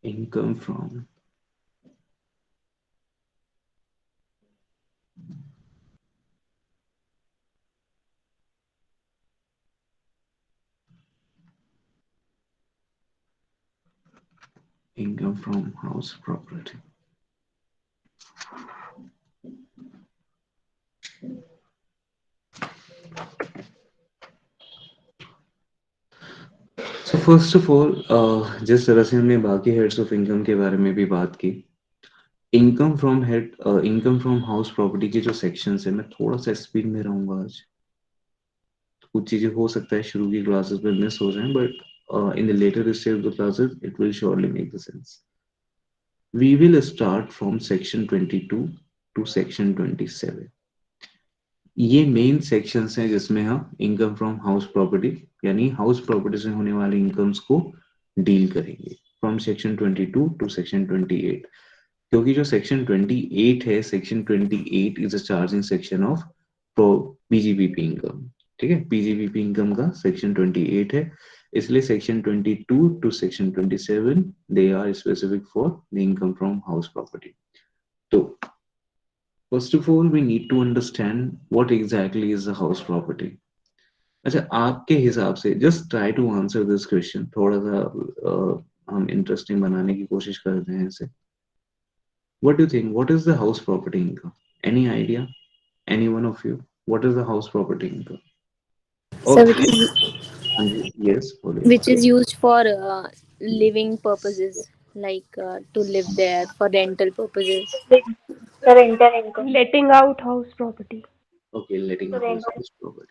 income from house property. So first of all, जिस तरह से हमने बाकी हेड्स ऑफ इनकम के बारे में भी बात की, इनकम फ्रॉम हाउस प्रॉपर्टी के जो सेक्शंस है, मैं थोड़ा सा स्पीड में रहूंगा आज। कुछ चीजें हो सकता है शुरू की क्लासेस में मिस हो जाएं, but in the later stage of the classes it will surely make the sense. We will start from section 22 to section 27। ये मेन सेक्शंस हैं जिसमें हम इनकम फ्रॉम हाउस प्रॉपर्टी यानी हाउस प्रॉपर्टी से होने वाले इनकम्स को डील करेंगे फ्रॉम सेक्शन 22 टू सेक्शन 28। क्योंकि जो सेक्शन 28 है, section 28 is a charging section of PGBP income. ठीक है, पीजीबीपी इनकम का सेक्शन 28 है, इसलिए section 22 to section 27 they are specific for the income from house property. तो first of all we need to understand what exactly is the house property. अच्छा, आपके हिसाब से just try to answer this question, थोड़ा सा हम interesting बनाने की कोशिश करते हैं इसे। What do you think? What is the house property income? Any idea? Any one of you? What is the house property income? So Okay. हाँ जी, yes, बोलिए। which is used for living purposes, like to live there for rental purposes. The rental income. Letting out house property. Okay, letting out Rental. house property.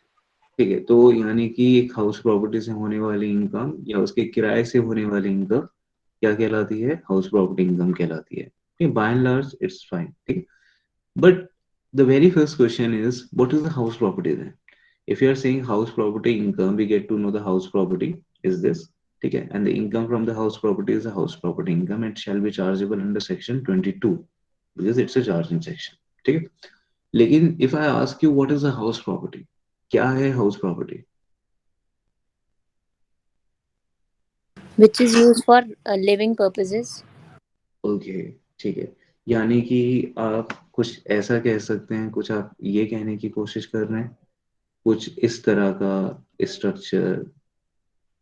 ठीक है, तो यानी कि एक house property से होने वाली इनकम या उसके किराए से होने वाली इनकम क्या कहलाती है? हाउस प्रॉपर्टी इनकम कहलाती है। ठीक, by and large it's fine. ठीक, but the very first question is what is the house property then? If you are saying house property income, we get to know the house property is this. ठीक है, and the income from the house property is the house property income. It shall be chargeable under section 22 because it's a charging section. ठीक है, लेकिन if I ask you what is a house property, क्या है house property? Which is used for living purposes. Okay, ठीक है, यानी कि आप कुछ ऐसा कह सकते हैं, कुछ आप ये कहने की कोशिश कर रहे हैं, कुछ इस तरह का स्ट्रक्चर।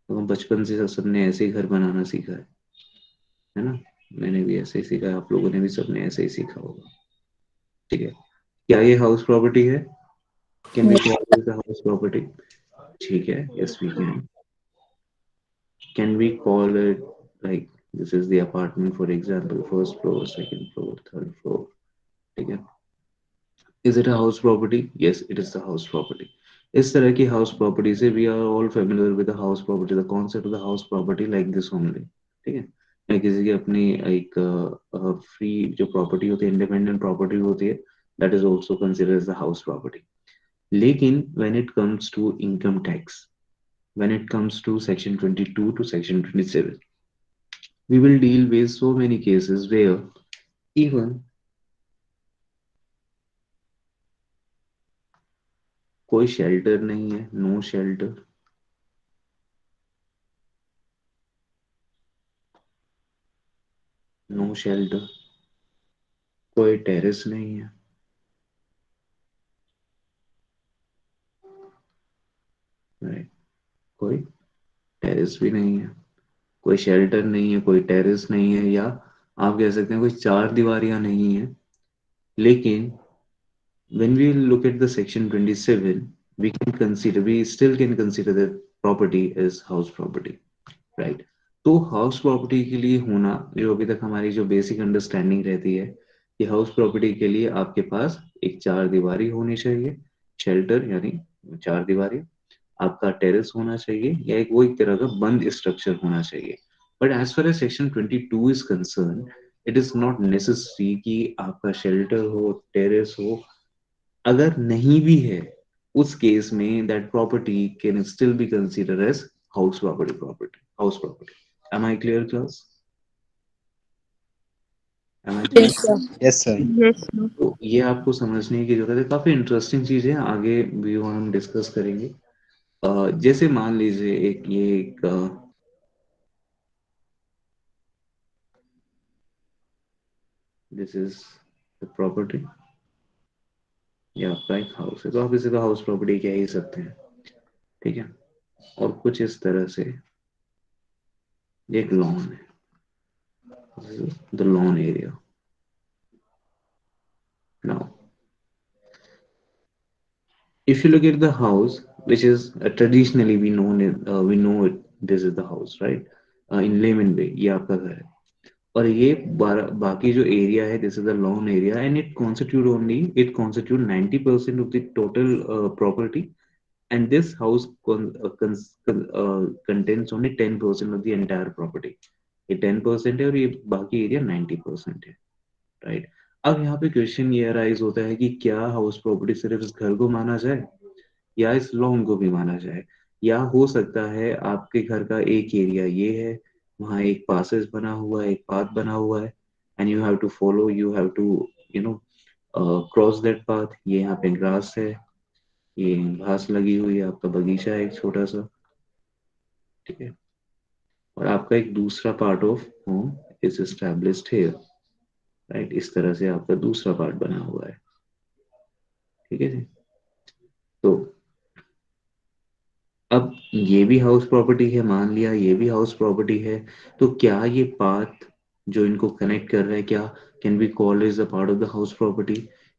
तो बचपन से सबने ऐसे ही घर बनाना सीखा है ना? मैंने भी ऐसे ही सीखा है, आप लोगों ने भी सबने ऐसे ही सीखा होगा। ठीक है, क्या ये हाउस प्रॉपर्टी है? Can we call this the house property? ठीक है, yes we can we call it like this is the apartment for example, first floor, second floor, third floor. ठीक है, is it a house property? Yes, it is the house property. इस तरह की house property से we are all familiar with the house property, the concept of the house property like this only. ठीक है, या किसी की अपनी एक फ्री जो प्रॉपर्टी होती है, इंडिपेंडेंट प्रॉपर्टी होती है, that is also considered as the house property. लेकिन when it comes to income tax, when it comes to section 22 to section 27, we will deal with so many cases where even कोई shelter नहीं है, no shelter, no shelter, कोई terrace नहीं है, right, कोई terrace भी नहीं है, कोई शेल्टर नहीं है, कोई टेरेस नहीं है, या आप कह सकते हैं कोई चार दीवारियां नहीं है। लेकिन when we look at the section 27, we still can consider that property as house property, right? तो हाउस प्रॉपर्टी के लिए होना, जो अभी तक हमारी जो बेसिक अंडरस्टैंडिंग रहती है कि हाउस प्रॉपर्टी के लिए आपके पास एक चार दीवारी होनी चाहिए, शेल्टर यानी चार दीवारी, आपका टेरेस होना चाहिए, या एक वो एक तरह का बंद स्ट्रक्चर होना चाहिए। But as far as section 22 is concern, it is not necessary कि आपका शेल्टर हो, टेरेस हो। अगर नहीं भी है, उस केस में that property can still be consider as house property. Am I clear class? Am I Yes, clear? sir. Yes, sir. Yes, sir. तो ये आपको समझने की जरूरत है, काफी इंटरेस्टिंग चीज है, आगे भी हम डिस्कस करेंगे। जैसे मान लीजिए एक दिस इज द प्रॉपर्टी, ये आपका एक हाउस है, तो आप इसे तो हाउस प्रॉपर्टी कह ही सकते हैं, ठीक है। और कुछ इस तरह से एक लॉन है, the lawn area. Now if you look at the house, which is traditionally we know it, this is the house, right? In layman way, ये आपका घर है, और ये बाकी जो एरिया है, this is the lawn area, and it constitute 90% of the total property, and this house contains only 10% of the entire property. ये 10% है और ये बाकी एरिया 90% है, राइट। अब यहाँ पे क्वेश्चन ये अराइज होता है कि क्या हाउस प्रॉपर्टी सिर्फ इस घर को माना जाए या इस लॉन को भी माना जाए, या हो सकता है आपके घर का एक एरिया ये है, वहाँ एक पासेस बना हुआ है, एक पाथ बना हुआ है, and you have to follow, you have to you know cross that path, ये यहाँ पे ग्रास है, ये घास लगी हुई है, आपका बगीचा है एक छोटा सा, ठीक है, और आपका एक दूसरा part of home is established here, right. इस तरह से आपका दूसरा पार्ट बना हुआ है, ठीक है जी। तो अब ये भी हाउस प्रॉपर्टी है, मान लिया ये भी हाउस प्रॉपर्टी है, तो क्या ये पाथ जो इनको कनेक्ट कर रहा है, क्या can we call is a part of the house property,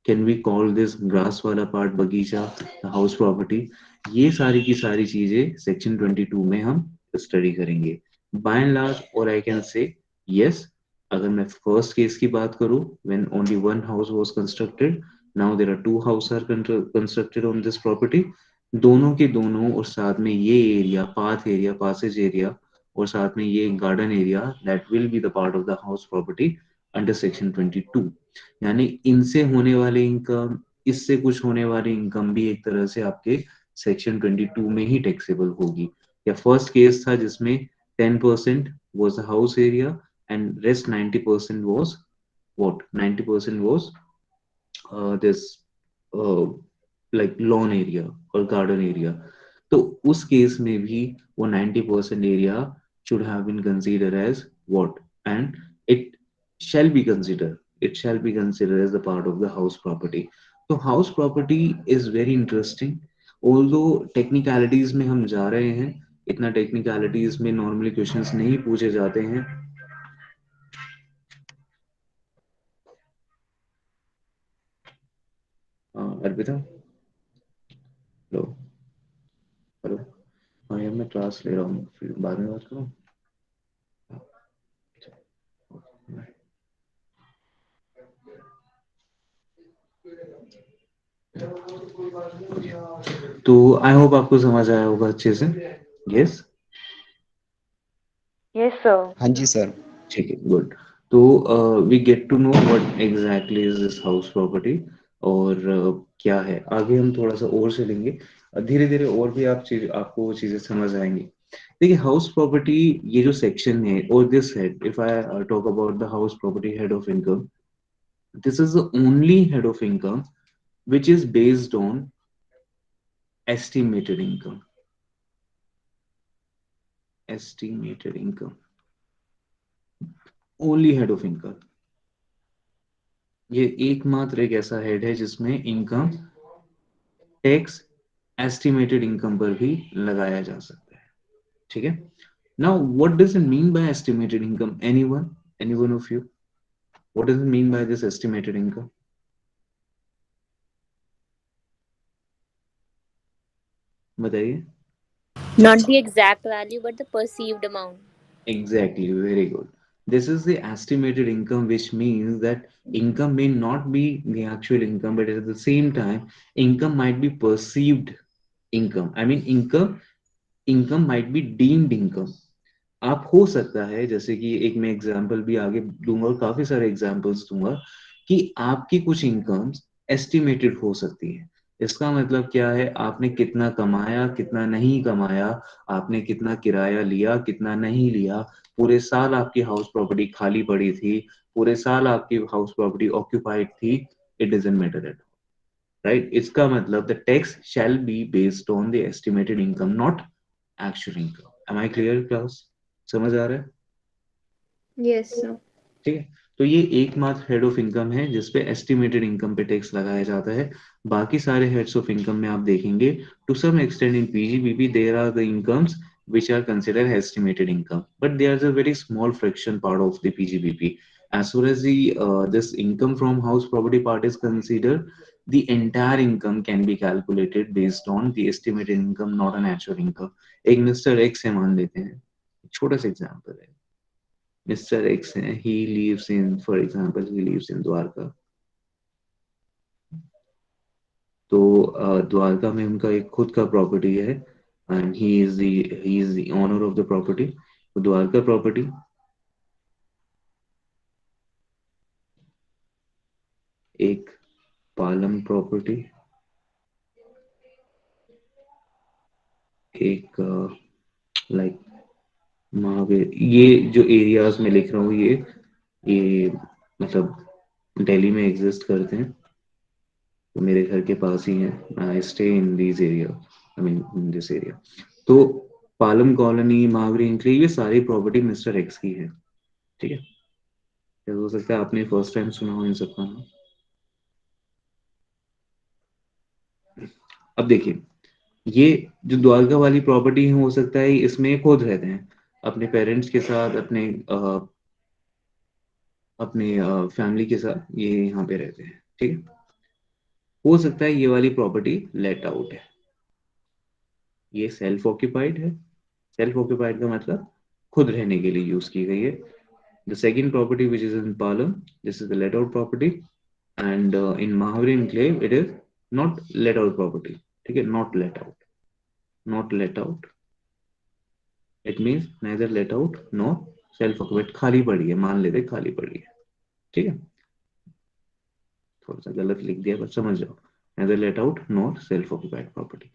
can we call this grass वाला पार्ट बगीचा हाउस प्रॉपर्टी? ये सारी की सारी चीजें सेक्शन 22 में हम स्टडी करेंगे बाय एंड लार्ज, और आई कैन से यस। अगर मैं फर्स्ट केस की बात करूं, when only one house was constructed, now there are two house are constructed on this property, दोनों के दोनों, और साथ में ये area, path area, passage area, और साथ में ये garden area, that will be the part of the house property under section 22। यानी इनसे होने वाले इनकम, इससे कुछ होने वाली इनकम भी एक तरह से आपके सेक्शन 22 में ही टैक्सेबल होगी। या फर्स्ट केस था जिसमें 10% was the house area and rest 90% was what? 90% was this like lawn area और गार्डन एरिया। तो उस केस में भी वो 90% area should have been considered as what? And it shall be considered, it shall be considered as the part of the house property. तो house property is very interesting, although technicalities में हम जा रहे हैं, इतना टेक्निकलिटीज में normally questions नहीं पूछे जाते हैं। अर्पिता, हेलो, हेलो, हाँ यार मैं क्लास ले रहा हूँ, फिर बाद में बात करूँ। तो आई होप आपको समझ आया होगा अच्छे से, यस। Yes, sir. हाँ जी सर। ठीक है, गुड। तो we get to know what exactly is this house property, और क्या है, आगे हम थोड़ा सा और चलेंगे, धीरे धीरे और भी आपको वो चीजें समझ आएंगी। देखिए हाउस प्रॉपर्टी, ये जो सेक्शन है, और this head, if I talk about the house property head of income, this is the only head of income which is based on estimated income, estimated income, only head of income। ये एकमात्र एक ऐसा head है जिसमें income tax estimated income पर भी लगाया जा सकता है, ठीक है। Now what does it mean by estimated income? Anyone of you, what does it mean by this estimated income? बताइए। Not the exact value, but the perceived amount. Exactly, very good. This is the estimated income, which means that income may not be the actual income, but at the same time, income might be perceived income. I mean, income might be deemed income. आप हो सकता है, जैसे कि एक मैं example भी आगे दूंगा और काफी सारे एग्जांपल्स दूंगा, कि आपकी कुछ इनकम्स एस्टिमेटेड हो सकती है। इसका मतलब क्या है, आपने कितना कमाया, कितना नहीं कमाया, आपने कितना किराया लिया, कितना नहीं लिया, पूरे साल आपकी हाउस प्रॉपर्टी खाली पड़ी थी, पूरे साल आपकी हाउस प्रॉपर्टी ऑक्यूपाइड थी, it doesn't matter at, right. इसका मतलब the tax shall be based on the estimated income, not actual income. Am I clear class? समझ आ रहा है? Yes, sir. ठीक है। तो ये एकमात्र हेड ऑफ इनकम है जिसपे एस्टिमेटेड इनकम पे टैक्स लगाया जाता है। बाकी सारे हेड्स ऑफ इनकम में आप देखेंगे to some extent in PGBP there are the incomes which are considered estimated income, but there's a very small fraction part of the PGBP. As far as the this income from house property part is considered, the entire income can be calculated based on the estimated income, not an actual income. एक mister x है मान लेते हैं, छोटा सा example है। Mister x है, he lives in, for example, he lives in Dwarka. तो द्वारका में उनका एक खुद का प्रॉपर्टी है and he is the owner of the property। तो द्वारका प्रॉपर्टी, एक पालम प्रॉपर्टी, एक लाइक महावीर, ये जो एरियाज में लिख रहा हूँ ये मतलब दिल्ली में एग्जिस्ट करते हैं, तो मेरे घर के पास ही है। I stay in this area, I mean in this area. तो पालम कॉलोनी, महावीर इंक्लेव, ये सारी प्रॉपर्टी मिस्टर एक्स की है। ठीक है, क्या हो सकता है आपने फर्स्ट टाइम सुना हो इन सब का नाम। अब देखिए, ये जो द्वारका वाली प्रॉपर्टी है, हो सकता है इसमें खुद रहते हैं अपने पेरेंट्स के साथ, अपने फैमिली के साथ, ये यहाँ पे रहते हैं। ठीक है, हो सकता है ये वाली प्रॉपर्टी लेट आउट है, ये सेल्फ ऑक्यूपाइड है। सेल्फ ऑक्यूपाइड का मतलब खुद रहने के लिए यूज की गई है। The second property which is in Palam, this is the late out property, and in Mahavir enclave it is not let out property. ठीक है, not let out, not let out, it means neither let out nor self occupied, खाली पड़ी है, मान लेते खाली पड़ी है। ठीक है, थोड़ा सा गलत लिख दिया पर समझ जाओ, neither let out nor self occupied property।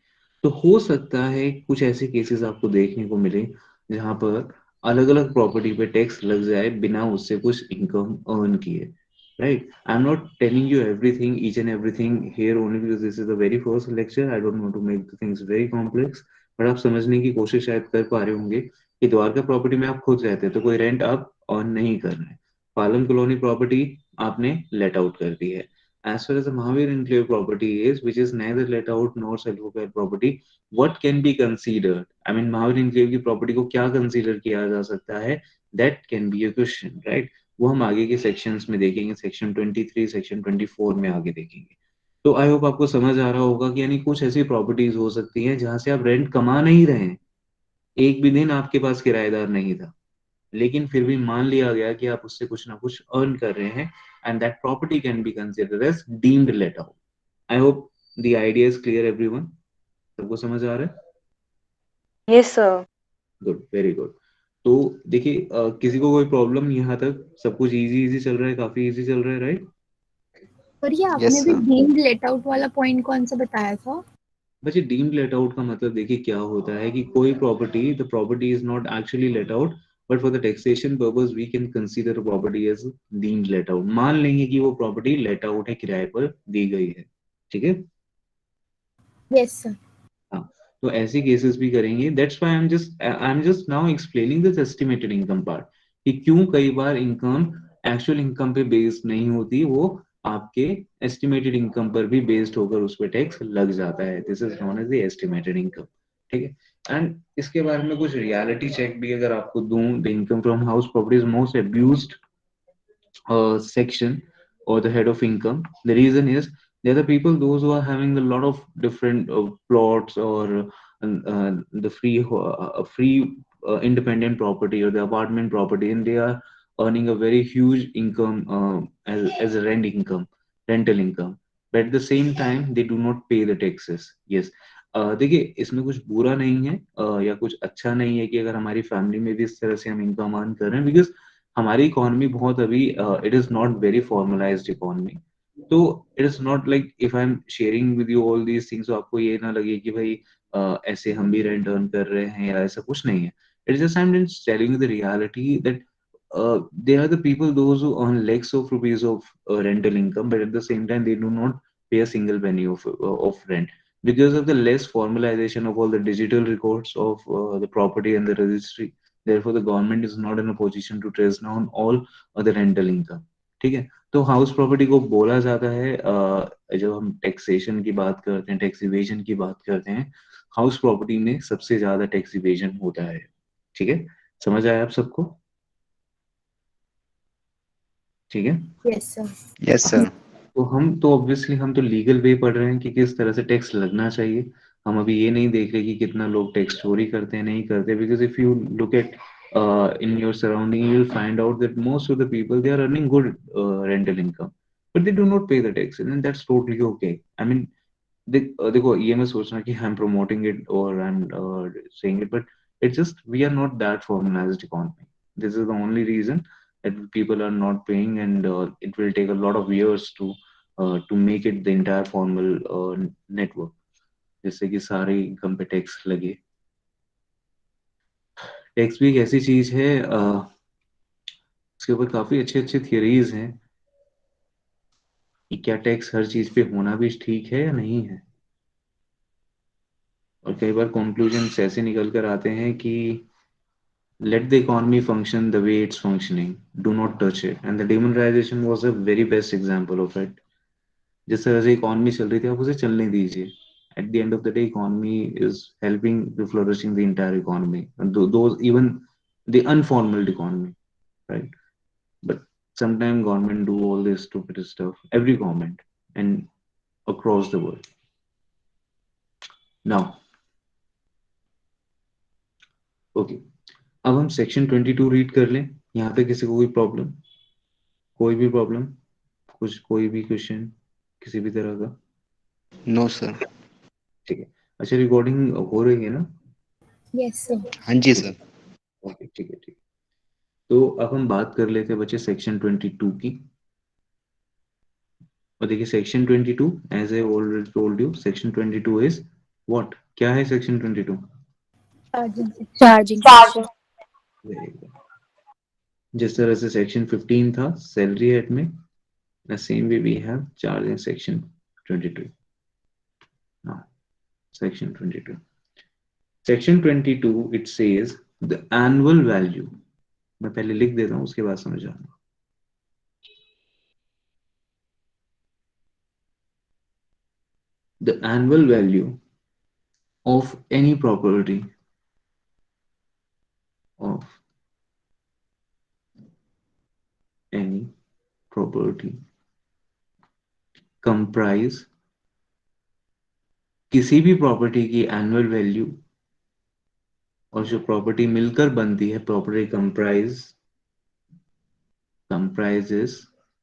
तो हो सकता है कुछ ऐसे केसेस आपको देखने को मिले जहां पर अलग अलग प्रॉपर्टी पे टैक्स लग जाए बिना उससे कुछ इनकम अर्न किए। Right, I am not telling you everything, each and everything here only because this is the very first lecture. I don't want to make the things very complex, but आप समझने की कोशिश शायद कर पा रहे होंगे कि द्वारका प्रॉपर्टी में आप खुद रहते हैं तो कोई रेंट आप अर्न नहीं कर रहे हैं। पालम कॉलोनी प्रॉपर्टी आपने लेट आउट कर दी है। As far as the Mahavir enclave property is, which is neither let out nor self-occupied property, what can be considered? I mean, Mahavir enclave की property को क्या consider किया जा सकता है? That can be a question, right? वो हम आगे के sections में देखेंगे, section 23, section 24 में आगे देखेंगे। तो आई होप आपको समझ आ रहा होगा कि यानी कुछ ऐसी प्रॉपर्टीज हो सकती हैं जहां से आप रेंट कमा नहीं रहे हैं, एक भी दिन आपके पास किराएदार नहीं था, लेकिन फिर भी मान लिया गया कि आप उससे कुछ ना कुछ अर्न कर रहे हैं, and that property can be considered as deemed let out. I hope the idea is clear everyone, सबको समझ आ रहा है? Yes, sir. Good, very good. तो देखिए, किसी को कोई प्रॉब्लम, यहाँ तक सब कुछ इजी इजी चल रहा है, काफी इजी चल रहा है, राइट? और ये Yes, आपने भी sir. डीम्ड लेट आउट वाला पॉइंट कौन सा बताया था? बच्चे, डीम्ड लेट आउट का मतलब देखिए क्या होता है कि कोई property, the property is not actually let out, but for the taxation purpose we can consider property as deemed let out. मान लेंगे कि वो प्रॉपर्टी लेट आउट है, किराए पर दी गई है। ठीक है, यस सर। हाँ, तो ऐसे केसेस भी करेंगे। That's why I am just now explaining this estimated income part, कि क्यों कई बार इनकम एक्चुअल इनकम पे बेस्ड नहीं होती, वो आपके एस्टिमेटेड इनकम पर भी बेस्ड होकर उस पर टैक्स लग जाता है। This is known as the estimated income. ठीक है, एंड इसके बारे में कुछ रियलिटी चेक भी अगर आपको दूं, the income from house property is most abused section or the head of income. The reason is they're the people those who are having a lot of different plots or the free independent property or the apartment property, and they are earning a very huge income as a rental income, but at the same time they do not pay the taxes. Yes, देखिए इसमें कुछ बुरा नहीं है या कुछ अच्छा नहीं है कि अगर हमारी फैमिली में भी इस तरह से हम इनकम अर्न कर रहे हैं, बिकॉज हमारी इकोनॉमी बहुत अभी it is not very formalised economy. तो it is not like if I am sharing with you all these things, तो आपको ये ना लगे कि भाई ऐसे हम भी रेंट अर्न कर रहे हैं या ऐसा कुछ नहीं है। It is just I am just telling you the reality that there are the people those who earn lakhs of rupees of rental income, but at the same time they do not pay a single penny of rent because of the less formalization of all the digital records of the property and the registry. Therefore, the government is not in a position to trace down all the rental income. ठीक है। तो house property को बोला जाता है, जब हम taxation की बात करते हैं, टैक्स इवेजन की बात करते हैं, हाउस प्रॉपर्टी में सबसे ज्यादा टैक्स इवेजन होता है। ठीक है, समझ आया आप सबको? ठीक है। Yes, sir. Yes, sir. तो ऑब्वियसली हम तो लीगल वे पढ़ रहे हैं कि किस तरह से टैक्स लगना चाहिए। हम अभी ये नहीं देख रहे कि कितना लोग टैक्स चोरी करते हैं, नहीं करते, because if you look at in your surrounding, you will find out that most of the people, they are earning good rental income, but they do not pay the tax, and that's totally okay. I mean, देखो ये मैं सोचना कि I'm promoting it or I'm saying it, but it's just we are not that formalized economy. This is the only reason that people are not paying, and it will take a lot of years to make it the entire formal network, जिससे कि सारे income पे tax लगे। Tax भी एक ऐसी चीज है, इसके ऊपर काफी अच्छे अच्छे थियरीज हैं कि क्या टैक्स हर चीज पे होना भी ठीक है या नहीं है। और कई बार कंक्लूजन ऐसे निकल कर आते हैं कि let the economy function the way it's functioning, do not touch it, and the demonetization was a very best example of it. जिस तरह से इकोनॉमी चल रही थी आप उसे चलने दीजिए। At the end of the day, economy is helping to flourishing the entire economy, and those even the unformal economy, right? But sometimes government do all this stupid stuff, every government and across the world. Now, okay, अब हम section 22 read कर लें। यहाँ पे किसी को कोई problem, कोई भी प्रॉब्लम, कुछ कोई भी क्वेश्चन किसी भी तरह का? No, sir. ठीक है। अच्छा, रिकॉर्डिंग हो रही है ना? Yes, sir. हाँ जी सर। ओके, ठीक है, ठीक है। तो अब हम बात कर लेते हैं बच्चे सेक्शन 22 की। और देखिए section 22, as I already told you, section 22 is what? क्या है section 22? Charging section. Very good. जिस तरह से सेक्शन 15 था सैलरी हेड में, the same way we have charge in section 22. Now, section 22. Section 22, it says the annual value. मैं पहले लिख देता हूँ, उसके बाद समझ आना। The annual value of any property of any property comprise किसी भी प्रॉपर्टी की एनुअल वैल्यू, और जो प्रॉपर्टी मिलकर बनती है property comprises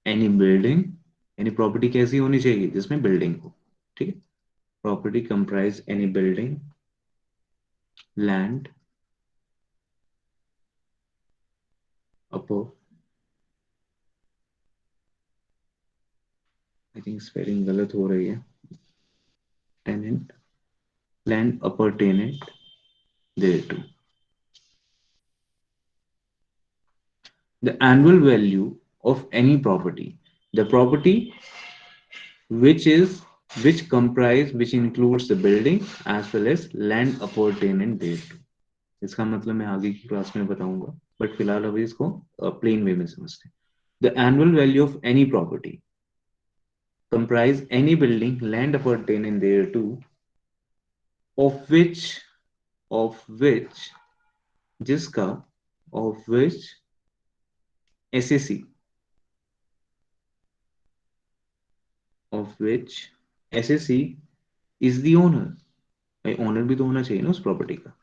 any building, any property कैसी होनी चाहिए जिसमें बिल्डिंग हो। ठीक है, property comprise any building, land, upper, I think spelling गलत हो रही है, tenant, land appertainent thereto. The annual value of any property, the property which includes the building as well as land appertainent thereto. इसका मतलब मैं आगे की class में बताऊंगा, बट फिलहाल अभी इसको प्लेन वे में समझते हैं। The annual value of any property comprise any building, land appertaining thereto, of which जिसका of which SAC of which SAC is the owner। भाई ओनर भी तो होना चाहिए ना उस प्रॉपर्टी का।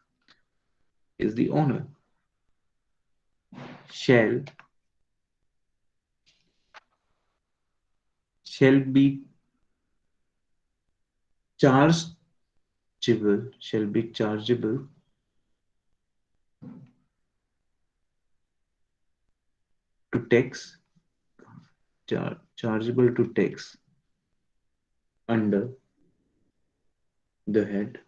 is the owner shall be chargeable to tax, chargeable to tax under the head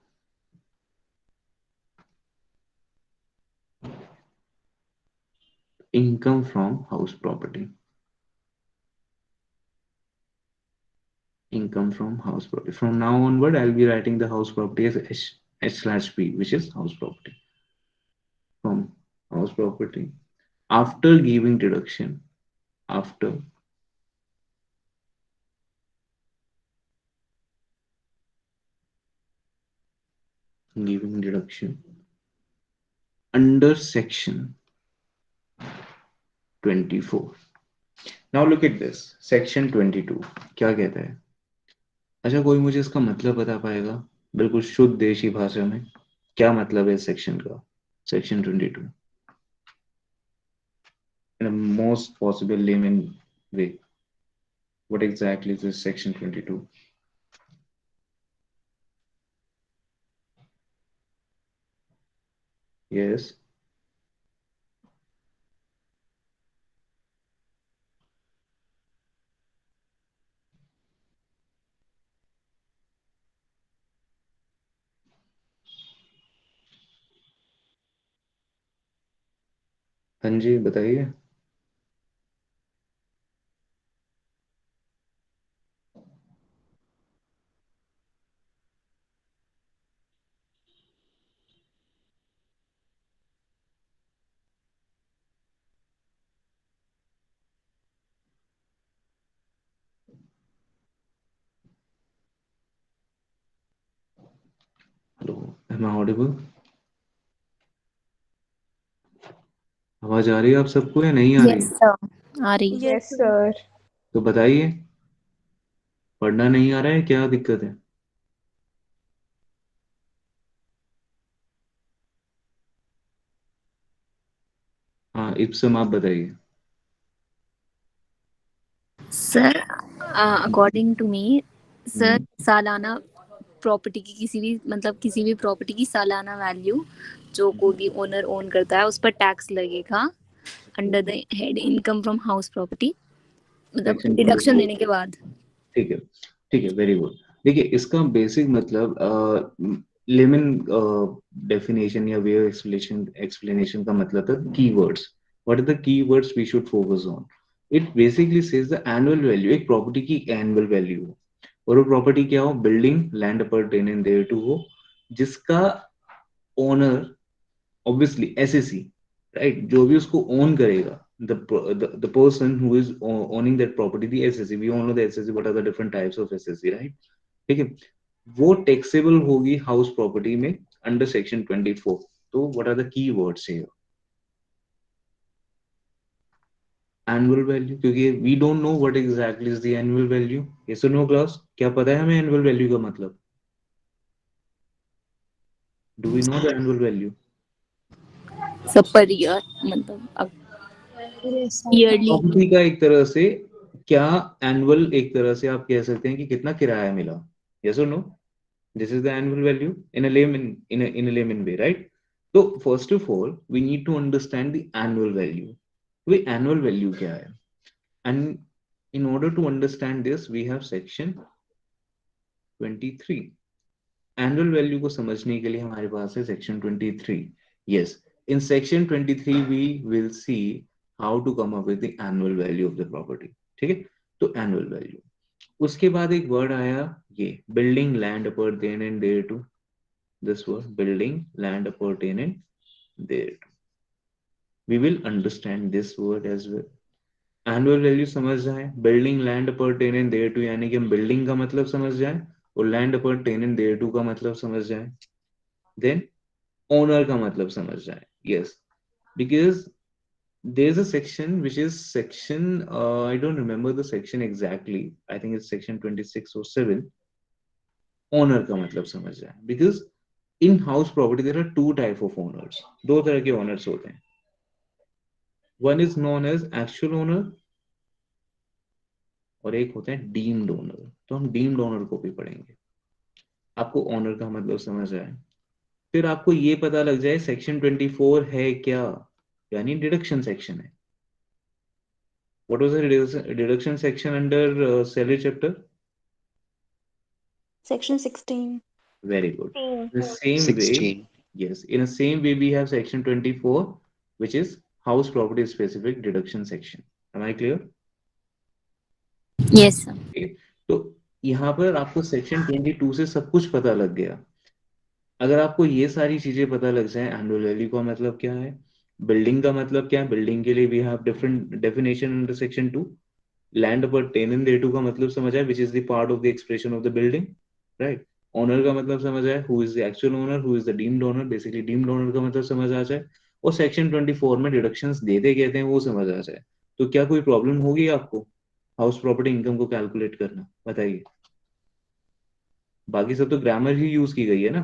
income from house property. Income from house property. From now onward, I'll be writing the house property as H/P, which is house property. From house property, after giving deduction, after giving deduction under section 24. Now look at this, section 22 क्या कहता है? अच्छा, कोई मुझे इसका मतलब बता पाएगा बिल्कुल शुद्ध देशी भाषा में, क्या मतलब है सेक्शन का? Section 22 in a most possible layman way. What exactly is this section 22? Yes. हाँ जी, बताइए। Hello, am I audible? आवाज आ रही है आप सबको या नहीं आ रही Yes, है? sir. आ रही है। Yes, sir. तो बताइए, पढ़ना नहीं आ रहा है, क्या दिक्कत है? हाँ, इब्सम आप बताइए। Sir, according to me, sir, hmm, सालाना प्रॉपर्टी की किसी भी प्रॉपर्टी की सालाना वैल्यू जो कोई भी ओनर ओन करता है उस पर टैक्स लगेगा under the head income from house property, मतलब सेक्शन डिडक्शन 24। देने के बाद। ठीक है, ठीक है, वेरी गुड। देखिए, इसका बेसिक मतलब लेमन डेफिनेशन या वे एक्सप्लेनेशन एक्सप्लेनेशन का मतलब है keywords. What are the keywords we should focus on? It basically says the annual value, एक प्रॉपर्टी की एनुअल वैल्यू हो, और वो प्रॉपर्टी क्या हो? Building, land appertaining thereto हो, जिसका ओनर ऑब्वियसली एसएससी, राइट, जो भी उसको ओन करेगा, the person who is owning that property, the SSC, we all know the SSC, what are the different types of SSC, right? ठीक है, वो taxable होगी हाउस प्रॉपर्टी में अंडर सेक्शन 24। तो what are the key words here? Annual value, क्योंकि we don't know what exactly is the annual value. Yes और no class, क्या पता है हमें एनुअल वैल्यू का मतलब? Do we know the annual value? सब पर ईयर, मतलब ईयरली। प्रॉपर्टी का एक तरह से क्या, एनुअल एक तरह से आप कह सकते हैं कि कितना किराया मिला। यस और no? This is the annual value in a layman, in a layman way, right? तो first of all we need to understand the annual value. वे एनुअल वैल्यू क्या है? And in order to understand this we have section 23। Annual value को समझने के लिए हमारे पास है section 23। Yes, in section 23 we will see how to come up with the annual value of the property. ठीक है, तो एनुअल वैल्यू, उसके बाद एक वर्ड आया, ये building, land appurtenant thereto, this word building, land appurtenant thereto, we will understand this word as well. Annual value समझ जाए, building, land appurtenant thereto, यानी कि हम बिल्डिंग का मतलब समझ जाए और लैंड अपर्टेनेंट देयर टू का मतलब समझ जाए, देन ओनर का मतलब समझ जाए। Yes, because there's a section which is section, I don't remember the section exactly, I think it's section 26 or 7, owner का मतलब समझ जाए। because in house property there are two type of owners, दो तरह के owners होते हैं। one is known as actual owner और एक होते हैं डीम्ड ओनर। तो हम डीम्ड ओनर को भी पढ़ेंगे। आपको ओनर का मतलब समझ आए, फिर आपको ये पता लग जाए सेक्शन 24 है क्या, यानी डिडक्शन सेक्शन है। What was the deduction section under salary chapter? Section 16. Very good. Hmm. In the same way, 16. yes, in the same way we have section 24, which is house property specific deduction section. Am I clear? Yes sir. Okay. तो यहाँ पर आपको section 22 से सब कुछ पता लग गया। अगर आपको ये सारी चीजें पता लग जाए, एनुअल वैल्यू का मतलब क्या है, बिल्डिंग का मतलब क्या है, बिल्डिंग के लिए we have different definition under section 2, land appertaining देटू का मतलब समझ आए, which is the part of the expression of the building, right? Owner का मतलब समझ आए, who is the actual owner, who is the deemed owner, basically deemed owner का मतलब समझ आ जाए, और सेक्शन 24 में डिडक्शंस देते कहते हैं वो समझ आ जाए, तो क्या कोई प्रॉब्लम होगी आपको हाउस प्रॉपर्टी इनकम को कैलकुलेट करना, बताइए। बाकी सब तो ग्रामर ही यूज की गई है ना,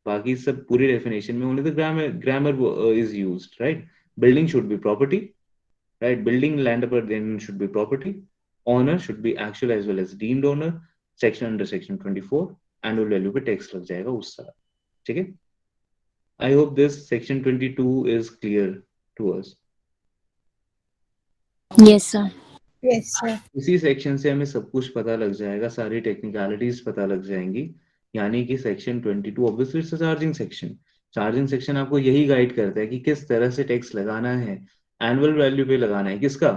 बाकी सब पूरी डेफिनेशन में only the grammar grammar is used, right. Building should be property, right? Building land upper then should be property. Owner should be actual as well as deemed owner. Section under section 24 annual value पे tax लग जाएगा उस साल, ठीक है। I hope this section 22 is clear to us. Yes, sir. Yes, sir. इसी section से हमें सब कुछ पता लग जाएगा, सारी टेक्निकलिटीज पता लग जाएंगी, यानी कि section 22 obviously it's charging section. Charging section आपको यही गाइड करता है कि किस तरह से टैक्स लगाना है, एनुअल वैल्यू पे लगाना है, किसका,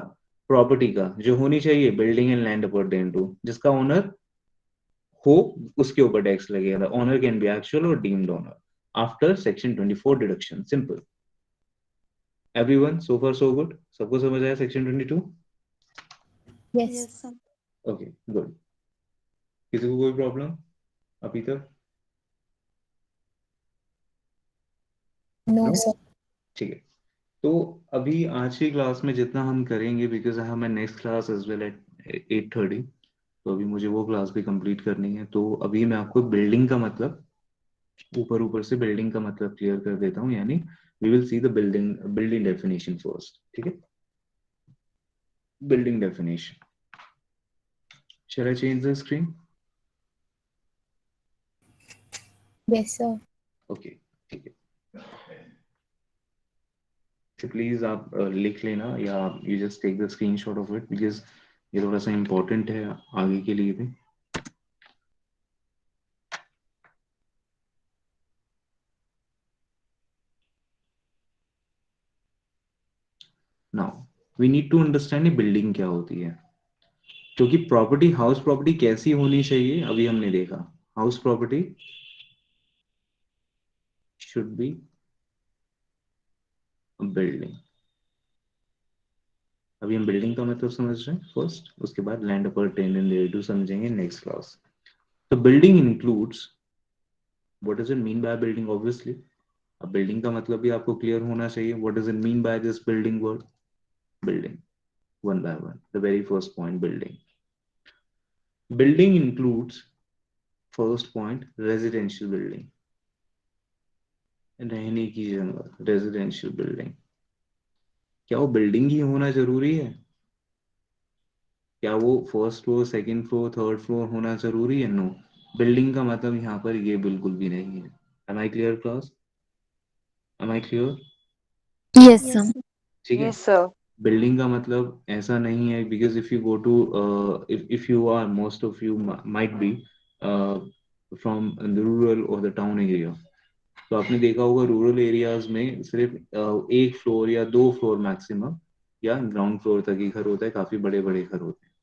प्रॉपर्टी का, जो होनी चाहिए building and land appurtenant to, जिसका ओनर हो उसके ऊपर टैक्स लगेगा। ओनर कैन बी एक्चुअल और deemed owner after section 24 deduction, simple. Everyone so far so good, सबको समझ आया section 22? Yes. sir. Okay good. किसी को कोई प्रॉब्लम अभी तक? No, No? sir. ठीक है, तो अभी आज की क्लास में जितना हम करेंगे, because I have my next class as well at 8:30, तो अभी मुझे वो क्लास भी कंप्लीट करनी है, तो अभी मैं आपको बिल्डिंग का मतलब ऊपर ऊपर से बिल्डिंग का मतलब क्लियर कर देता हूँ, यानी we will see the building definition first, ठीक है। Building definition, shall I change the screen? Yes, sir. Okay ठीक है, तो प्लीज आप लिख लेना या you just take the screenshot of it, because ये थोड़ा सा इम्पोर्टेंट है आगे के लिए भी। Now we need to understand ये बिल्डिंग क्या होती है, क्योंकि प्रॉपर्टी, हाउस प्रॉपर्टी कैसी होनी चाहिए अभी हमने देखा, house property should be building. अभी हम बिल्डिंग का मतलब समझ रहे हैं फर्स्ट, उसके बाद लैंड अपॉर्टेंट टू समझेंगे नेक्स्ट क्लास। तो building includes, what does it mean by building, obviously अब बिल्डिंग का मतलब भी आपको क्लियर होना चाहिए, what does it mean by this building word, building, one by one, the very first point, building. Building includes, first point, residential building, रहने की जगह, रेजिडेंशियल बिल्डिंग। क्या वो बिल्डिंग ही होना जरूरी है? क्या वो first floor, second floor, third floor होना जरूरी है? नो, बिल्डिंग का मतलब यहाँ पर ये बिल्कुल भी नहीं है। Am I clear class? Am I clear? Yes, sir. ठीक है, Yes, sir. बिल्डिंग का मतलब ऐसा नहीं है, because if you go to, if you are, most of you might be from the rural और द टाउन एरिया, तो आपने देखा होगा रूरल एरियाज में सिर्फ एक फ्लोर या दो फ्लोर मैक्सिमम, या ग्राउंड फ्लोर तक ही घर होता है, काफी बड़े बड़े घर होते हैं,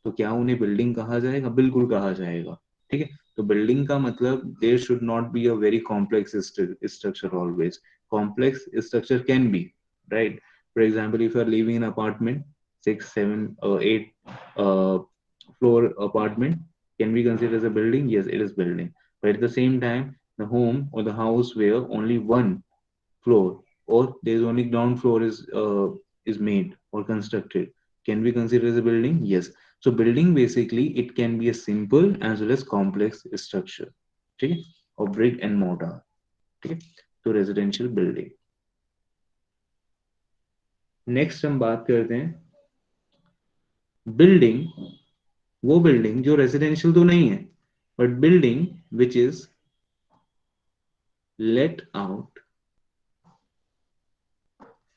तो क्या उन्हें बिल्डिंग कहा जाएगा? बिल्कुल कहा जाएगा, ठीक है। तो बिल्डिंग का मतलब there should not be a very complex structure always, complex structure can be, right. For example if you are living in apartment 6, 7 or 8 floor apartment, can be considered as a building? Yes, it is building. But at the same time, the home or the house where only one floor or there is only ground floor is made or constructed, can be considered as a building? Yes. So building basically it can be a simple as well as complex structure, ठीक है, और brick and mortar, ठीक है। तो residential building. Next हम बात करते हैं बिल्डिंग, वो बिल्डिंग जो रेजिडेंशियल तो नहीं है, but building which is late out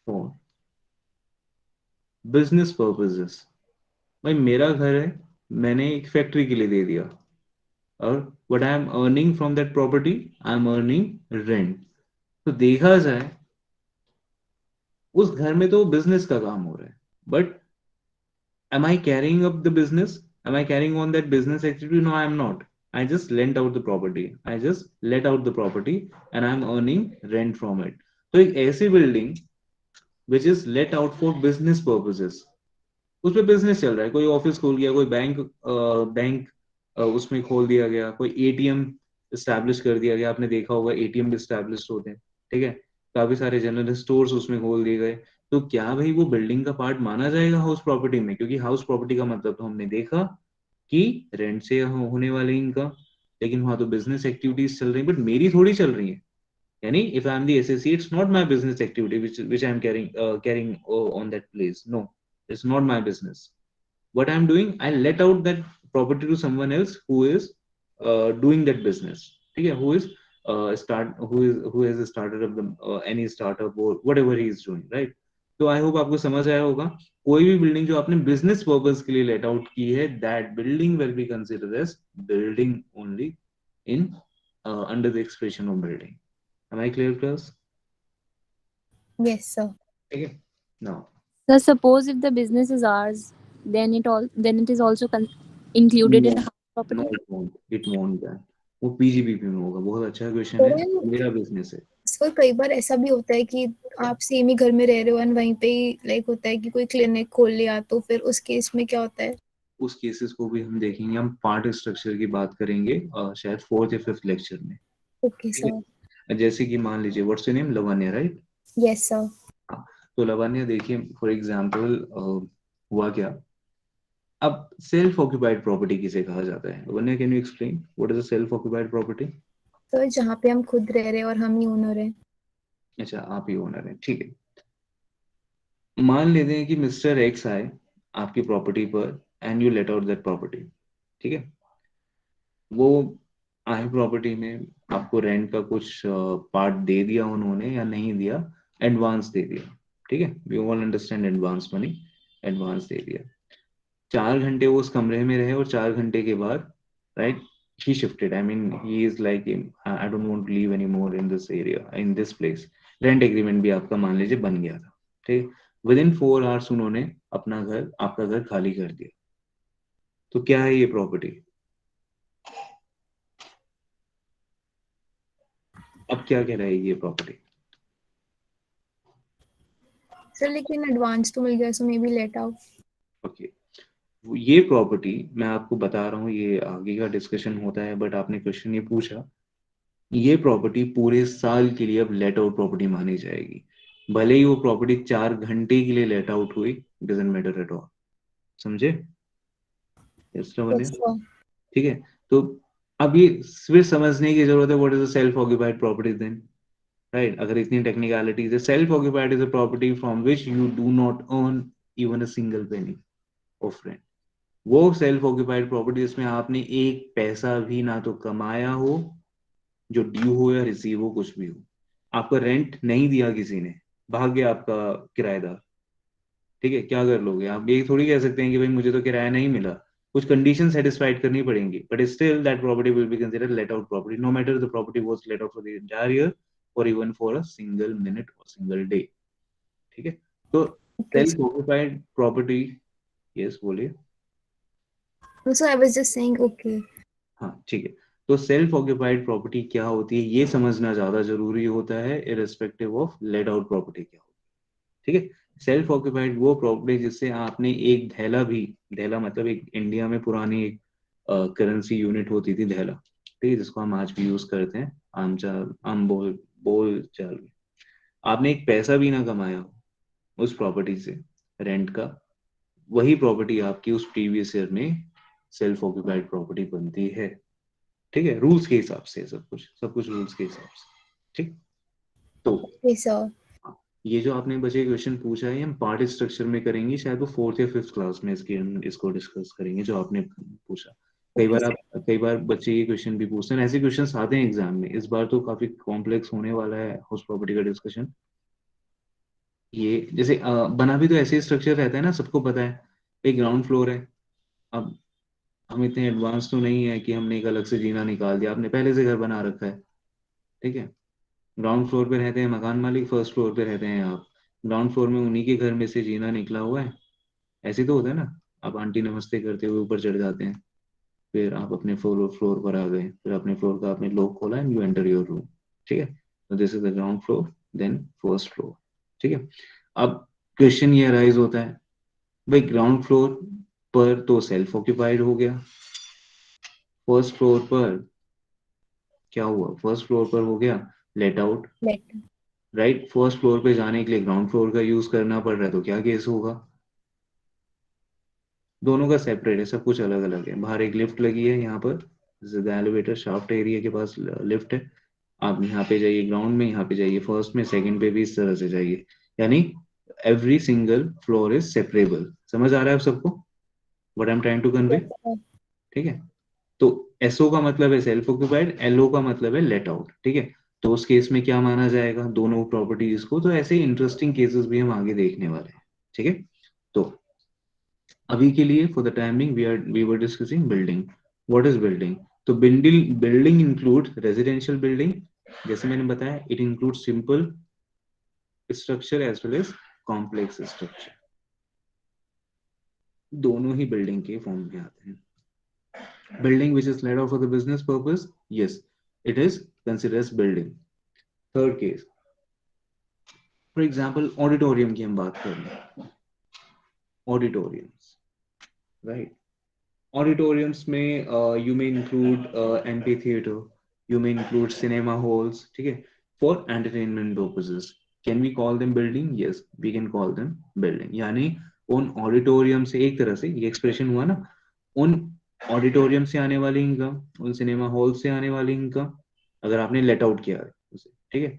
for business purposes. भाई मेरा घर है, मैंने एक फैक्ट्री के लिए दे दिया, और what I am earning from that property, I am earning rent. तो देखा जाए उस घर में तो बिजनेस का काम हो रहा है, but am I carrying up the business? Am I carrying on that business activity? No, I am not. I just lent out the property. I just let out the property and I'm earning rent from it. So एक ऐसी building which is let out for business purposes, उसमें business चल रहा है, कोई office खोल गया, कोई बैंक उसमें खोल दिया गया, कोई एटीएम इस्टेब्लिश कर दिया गया, आपने देखा होगा एटीएम भी इस्टेब्लिश होते हैं, ठीक है, काफी सारे जनरल स्टोर्स उसमें खोल दिए गए, तो क्या भाई वो बिल्डिंग का पार्ट माना जाएगा हाउस प्रॉपर्टी में? क्योंकि हाउस प्रॉपर्टी का मतलब तो हमने देखा कि रेंट से होने वाले इनकम, लेकिन वहां तो बिजनेस एक्टिविटीज चल रही है, बट मेरी थोड़ी चल रही है। Yani, if I'm the SSC, it's not my business activity which I'm carrying on that place. No, it's not my business. What I'm doing, I let out that property to someone else who is doing that business. Okay, who has started up any startup or whatever he is doing, right? तो I hope आपको समझ आया होगा। कोई भी building जो आपने business purpose के लिए लेट आउट की है, that building will be considered as building only in under the expression of building. Am I clear, class? Yes, sir. Okay. Now, So suppose if the business is ours, then it is also included in no, house property. no, it won't. It won't that. वो PGBP में होगा। बहुत अच्छा question है। Then, मेरा business है। Sir कई बार ऐसा भी होता है कि आप सेम ही घर में रह रहे हो और वहीं पे ही लाइक होता है कि कोई क्लिनिक खोल लिया, तो फिर उस केस में क्या होता है? उस केसेस को भी हम देखेंगे, हम पार्ट स्ट्रक्चर की बात करेंगे शायद 4th या 5th लेक्चर में। Okay sir. जैसे कि मान लीजिए what's your name? Lavanya, right? Yes sir. तो लवन्या देखिए, फॉर एग्जांपल हुआ क्या, अब सेल्फ ऑक्यूपाइड प्रॉपर्टी किसे कहा जाता है? Lavanya, can you explain what is a self occupied property? Sir जहाँ पे हम खुद रह रहे हैं और हम ही ओनर हैं। अच्छा, आप ही ओनर हैं, ठीक है। मान लेते हैं कि मिस्टर एक्स आए आपकी प्रॉपर्टी पर and you let out that property, ठीक है। वो आए प्रॉपर्टी में, आपको रेंट का कुछ पार्ट दे दिया उन्होंने या नहीं दिया, एडवांस दे दिया, ठीक है, we all understand advance money, advance दे दिया। 4 घंटे वो उस कमरे में रहे और 4 घंटे के बाद, right, he shifted, I mean he is like, I don't want to live anymore in this area, in this place। Rent agreement भी आपका मान लीजिए बन गया था, ठीक। विद इन 4 आवर्स उन्होंने अपना घर, आपका घर खाली कर दिया, तो क्या है ये प्रॉपर्टी? अब क्या कह रहेगी ये प्रॉपर्टी? सर लेकिन एडवांस तो मिल गया, so may be let out. Okay, ये प्रॉपर्टी मैं आपको बता रहा हूँ, ये आगे का डिस्कशन होता है, बट आपने क्वेश्चन ये पूछा, ये प्रॉपर्टी पूरे साल के लिए अब लेट आउट प्रॉपर्टी मानी जाएगी। भले ही वो प्रॉपर्टी 4 घंटे के लिए लेट आउट हुई, डजंट मैटर एट ऑल। समझे? Yes sir. ठीक है, तो अब ये सिर्फ समझने की जरूरत है what is a self occupied property then, right. अगर इतनी टेक्निकलिटीज है, self occupied is a property from which you do not earn even a single penny of rent. वो सेल्फ ऑक्यूपाइड प्रॉपर्टी जिसमें आपने एक पैसा भी ना तो कमाया हो, जो ड्यू हो या रिसीव हो, कुछ भी हो, आपका रेंट नहीं दिया किसी ने, भाग गया आपका किराएदार, ठीक है, क्या कर लोगे आप? ये थोड़ी कह सकते हैं कि भाई मुझे तो किराया नहीं मिला, कुछ कंडीशन सेटिस्फाइड करनी पड़ेंगी, but still that property will be considered let out property, no matter the property was let out for the entire year और even for a single minute और सिंगल डे, ठीक है। तो सेल्फ ऑक्यूपाइड प्रॉपर्टी, यस बोलिए। So I was just saying okay. हाँ, ठीक है, तो सेल्फ ऑक्यूपाइड प्रॉपर्टी क्या होती है ये समझना ज्यादा जरूरी होता है, irrespective of late out property क्या होती है, ठीक है। सेल्फ ऑक्यूपाइड वो प्रॉपर्टी जिससे आपने एक धैला भी, धैला मतलब एक इंडिया में पुरानी एक करेंसी यूनिट होती थी धैला, ठीक है, जिसको हम आज भी यूज करते हैं आम चाल, आम बोल चाल में। आपने एक पैसा भी ना कमाया हो उस प्रॉपर्टी से, रेंट का, वही प्रॉपर्टी आपकी उस प्रीवियस ईयर में सेल्फ ऑक्यूपाइड प्रॉपर्टी बनती है, ठीक है, रूल्स के हिसाब से, सब कुछ रूल्स के हिसाब से, ठीक। तो यस सर। ये जो आपने बचे क्वेश्चन पूछा है, हम पार्ट स्ट्रक्चर में करेंगे, शायद वो 4th या 5th क्लास में इसको डिस्कस करेंगे जो आपने पूछा। कई बार बच्चे ये क्वेश्चन भी पूछते हैं, ऐसे क्वेश्चन आते हैं एग्जाम में, इस बार तो काफी कॉम्प्लेक्स होने वाला है हाउस प्रॉपर्टी का डिस्कशन। ये जैसे बना भी तो ऐसे स्ट्रक्चर रहता है ना, सबको पता है, एक ग्राउंड फ्लोर है। अब हम इतने एडवांस तो नहीं है कि हमने एक अलग से जीना निकाल दिया, आपने पहले से घर बना रखा है, ठीक है। ग्राउंड फ्लोर पे रहते हैं मकान मालिक, फर्स्ट फ्लोर पे रहते हैं आप, ग्राउंड फ्लोर में उन्हीं के घर में से जीना निकला हुआ है, ऐसे तो होता है ना। आप आंटी नमस्ते करते हुए ऊपर चढ़ जाते हैं, फिर आप अपने फ्लोर पर आ गए, फिर अपने फ्लोर का आपने लॉक खोला and you enter your room, ठीक है। तो this is the ground floor, then first floor, ठीक है। अब क्वेश्चन ये अराइज होता है, भाई ग्राउंड फ्लोर पर तो सेल्फ ऑक्यूपाइड हो गया, फर्स्ट फ्लोर पर क्या हुआ, फर्स्ट फ्लोर पर हो गया let out, let right. First floor पे जाने के लिए ग्राउंड फ्लोर का यूज करना पड़ रहा है, तो क्या केस होगा, दोनों का सेपरेट है, सब कुछ अलग अलग है। बाहर एक लिफ्ट लगी है, यहाँ पर एलिवेटर शाफ्ट एरिया के पास लिफ्ट है, आप यहाँ पे जाइए ग्राउंड में, यहाँ पे जाइए फर्स्ट में, सेकंड पे भी इस तरह से जाइए, यानी every single floor is separable. समझ आ रहा है आप सबको what I am trying to convey? ठीक है, तो एसओ का मतलब है सेल्फ ऑक्यूपाइड, एलओ का मतलब है लेट आउट। ठीक है, तो उस केस में क्या माना जाएगा दोनों प्रॉपर्टीज को, तो ऐसे इंटरेस्टिंग केसेस भी हम आगे देखने वाले हैं। ठीक है, तो अभी के लिए for the timing we were discussing building. What is building? तो बिल्डिंग इंक्लूड रेजिडेंशियल बिल्डिंग, जैसे मैंने बताया it include simple structure as well as complex structure, दोनों ही बिल्डिंग के फॉर्म में आते हैं। Building which is laid out for the business purpose, yes, it is considered as building. Third case, for example, auditorium की हम बात कर रहे हैं, auditoriums, right? Auditoriums में you may include amphitheater, you may include cinema halls, ठीक है, for entertainment purposes. Can we call them building? Yes, we can call them building. यानी उन ऑडिटोरियम से, एक तरह से ये एक्सप्रेशन हुआ ना, उन ऑडिटोरियम से आने वाली इनकम, उन सिनेमा हॉल से आने वाली इनकम, अगर आपने लेट आउट किया है उसे, ठीक है,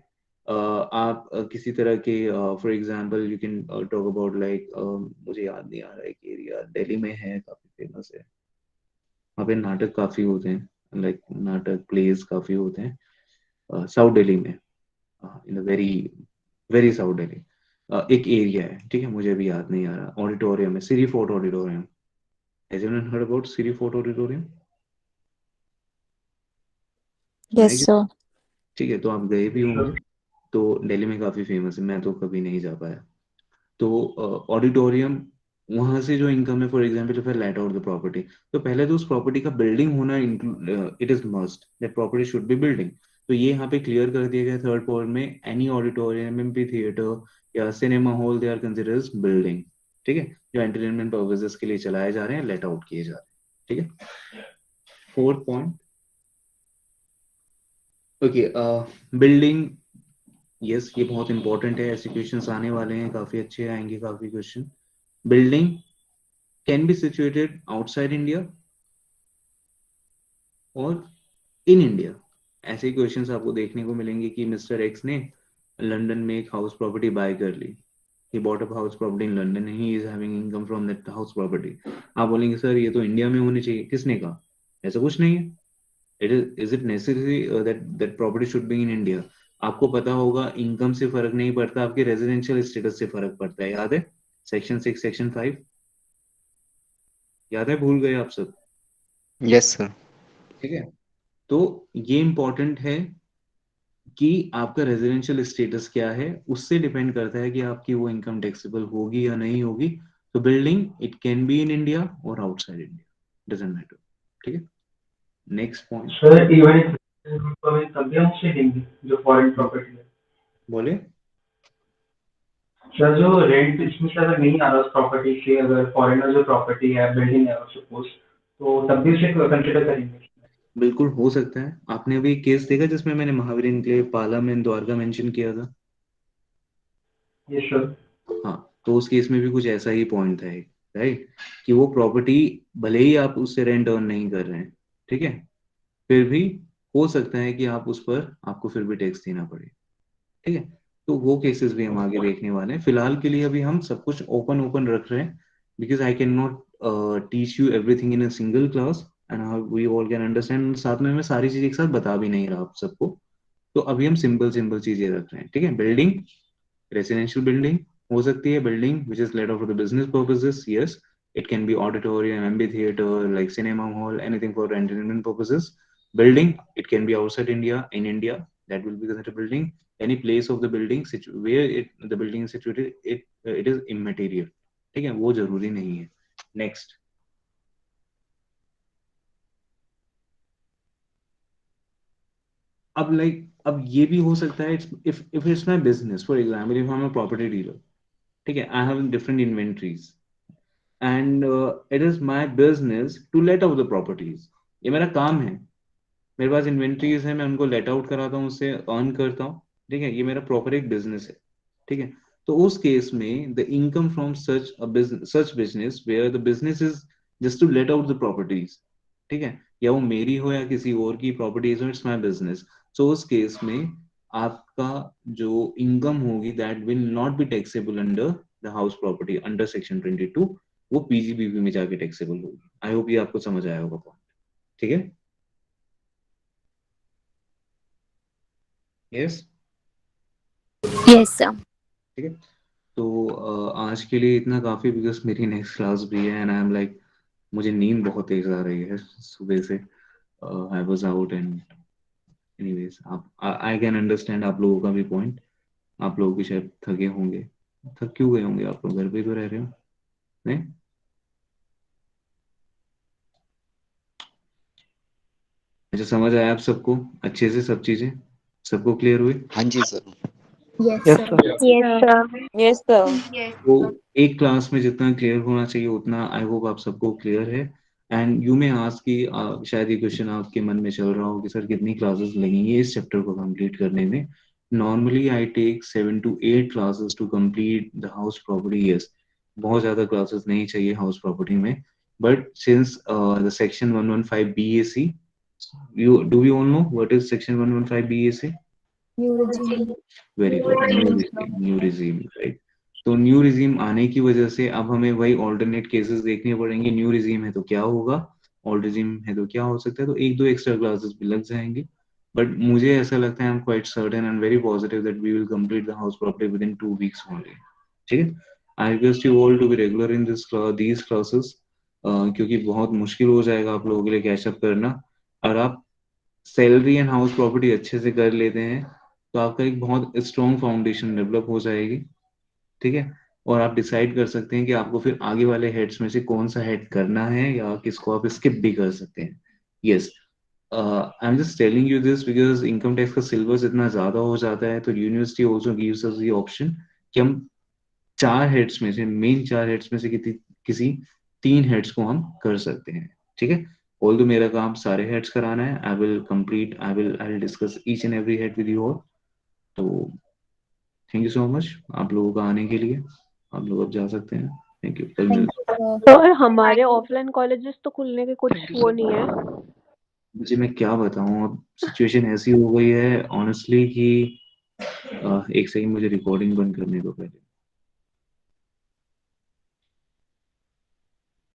आप किसी तरह के for example you can talk about like, मुझे याद नहीं आ रहा है, एक एरिया दिल्ली में है काफी फेमस है, वहाँ पे नाटक काफी होते हैं, लाइक नाटक प्लेस काफी होते हैं साउथ दिल्ली में, in very very south Delhi, एक एरिया है, ठीक है, मुझे भी याद नहीं आ रहा, ऑडिटोरियम है, Siri Fort auditorium. Has anyone heard about Siri Fort auditorium? Yes sir. ठीक है, तो आप गए भी होंगे, तो दिल्ली में काफी फेमस है, मैं तो कभी नहीं जा पाया। तो ऑडिटोरियम, वहां से जो इनकम है, for example if I let out the property, तो पहले तो उस प्रॉपर्टी का बिल्डिंग होना, it is must that property should be building. तो ये यहाँ पे क्लियर कर दिया गया थर्ड पॉइंट में, एनी ऑडिटोरियम, एम्पी थिएटर या cinema hall, they are considered building. ठीक है, जो एंटरटेनमेंट पर्पसेस के लिए चलाए जा रहे हैं, लेट आउट किए जा रहे हैं। ठीक है, fourth point, okay, building, yes ये बहुत इंपॉर्टेंट है, ऐसे क्वेश्चंस आने वाले हैं, काफी अच्छे आएंगे काफी question. Building can be situated outside India और इन इंडिया। ऐसे क्वेश्चंस आपको देखने को मिलेंगे कि मिस्टर एक्स ने लंदन में एक हाउस प्रॉपर्टी बाय कर ली, he bought a house property in London and he is having income from that house property। आप बोलेंगे सर ये तो इंडिया में होनी चाहिए, किसने कहा? ऐसा कुछ नहीं है। Is it necessary that property should be in India? आपको पता होगा इनकम से फर्क नहीं पड़ता, आपके रेजिडेंशियल स्टेटस से फर्क पड़ता है, याद है सेक्शन 6 सेक्शन 5, याद है, भूल गए आप सब? Yes, sir. ठीक है, तो ये इंपॉर्टेंट है कि आपका रेजिडेंशियल स्टेटस क्या है, उससे डिपेंड करता है कि आपकी वो इनकम टैक्सेबल होगी या नहीं होगी। तो building it can be in India और आउटसाइड इंडिया, डजंट मैटर। ठीक है, नेक्स्ट पॉइंट। सर इवन तभी हम उसे देंगे जो फॉरेन प्रॉपर्टी है। बोले सर जो रेंट इसमें से अगर नहीं आ रहा उस प्रॉपर्टी से, अगर फॉरेनर जो प्रॉपर्टी है बिल्डिंग है सपोज, तो तब भी उसे कंसिडर करेंगे। बिल्कुल हो सकता है। आपने अभी केस देखा जिसमें मैंने Mahavir enclave parliament Dwarka mention किया था? ये सर। हाँ, तो उस केस में भी कुछ ऐसा ही पॉइंट था, राइट, कि वो प्रॉपर्टी भले ही आप उससे रेंट अर्न नहीं कर रहे हैं, ठीक है, फिर भी हो सकता है कि आप उस पर, आपको फिर भी टैक्स देना पड़े। ठीक है, तो वो केसेस भी हम आगे देखने वाले हैं। फिलहाल के लिए अभी हम सब कुछ ओपन ओपन रख रहे हैं, because I can not teach you everything in a single class and we all can understand. साथ में मैं सारी चीज एक साथ बता भी नहीं रहा आप सबको, तो अभी हम सिंपल सिंपल चीजें रख रहे हैं। ठीक है, बिल्डिंग, रेसिडेंशियल बिल्डिंग हो सकती है, building which is late out for the business purposes, yes, it can be auditorium, amphitheater, like cinema hall, anything for entertainment purposes. Building, it can be outside India, in India, that will be considered building. Any place of the building where the building is situated, it is immaterial. ठीक है, वो जरूरी नहीं है। Next, अब ये भी हो सकता है, if it's my business, for example, if I'm a property dealer, ठीक है, I have different inventories and it is my business to let out the properties, ये मेरा काम है, मेरे पास इन्वेंट्रीज है, मैं उनको लेट आउट कराता हूँ, उससे अर्न करता हूँ, ठीक है, ये मेरा प्रॉपर एक बिजनेस है, ठीक है। तो उस केस में the income from such business where the business is just to let out the properties, ठीक है, या वो मेरी हो या किसी और की प्रॉपर्टीज हो, इट्स माय बिजनेस। सो उस केस में आपका जो इनकम होगी that will not be taxable under the house property under section 22, वो पीजीबीवी में जाके टैक्सेबल होगी। आई होप ये आपको समझ आया होगा पॉइंट, ठीक है। Yes, yes sir. ठीक है। तो आज के लिए इतना काफी, बिकॉज मेरी नेक्स्ट क्लास भी है एंड आई एम लाइक, मुझे नींद बहुत तेज आ रही है सुबह से, I was out and anyways, आप आई कैन अंडरस्टैंड आप लोगों का भी पॉइंट, आप लोग भी शायद थके होंगे, थक क्यों गए होंगे, आप लोग घर पे तो रह रहे हो, नहीं? अच्छा, समझ आया आप सबको अच्छे से सब चीजें, सबको क्लियर हुई? हाँ जी sir. Yes yes sir. Sir. Yes, sir. Yes sir. तो एक क्लास में जितना क्लियर होना चाहिए उतना आई होप आप सबको क्लियर है। एंड यू मे आस्क कि शायद ये क्वेश्चन आपके मन में चल रहा हो कि सर कितनी क्लासेस लगेंगी इस चैप्टर को कंप्लीट करने में। Normally I take 7 to 8 classes to complete the house property. Yes, बहुत ज्यादा क्लासेस नहीं चाहिए हाउस प्रॉपर्टी में, but since the section 115 BAC, you do we all know what is section 115 BAC? New regime। Very good, new regime, right. तो new regime आने की वजह से अब हमें वही ऑल्टरनेट केसेस देखने पड़ेंगे, न्यू रिजीम है तो क्या होगा, ओल्ड रिजीम है तो क्या हो सकता है, तो एक दो एक्स्ट्रा क्लासेस भी लग जाएंगे। बट मुझे ऐसा लगता है, I am quite certain and very positive that we will complete the house property within 2 weeks only, ठीक है। I request you all to be regular in these classes, क्योंकि बहुत मुश्किल हो जाएगा आप लोगों के लिए कैचअप करना। और आप सैलरी एंड हाउस प्रॉपर्टी अच्छे से कर लेते हैं तो आपका एक बहुत स्ट्रॉन्ग फाउंडेशन डेवलप हो जाएगी, ठीक है। और आप डिसाइड कर सकते हैं कि आपको फिर आगे वाले हेड्स में से कौन सा हेड करना है या किसको आप स्किप भी कर सकते हैं। Yes, I am just telling you this because income tax का सिलेबस इतना ज्यादा हो जाता है, तो university also gives us the option कि हम 4 हेड्स में से, मेन 4 हेड्स में से किसी 3 हेड्स को हम कर सकते हैं, ठीक है। ऑल दो मेरा काम सारे हेड्स कराना है, I will discuss each and every head with you all. तो थैंक यू सो मच आप लोगों का आने के लिए, आप लोग अब जा सकते हैं, थैंक यू, कल मिलते हैं। सर हमारे ऑफलाइन कॉलेजेस तो खुलने के कुछ वो नहीं है। जी मैं क्या बताऊं, अब सिचुएशन ऐसी हो गई है ऑनेस्टली कि एक सेकंड मुझे रिकॉर्डिंग बंद करने दो पहले।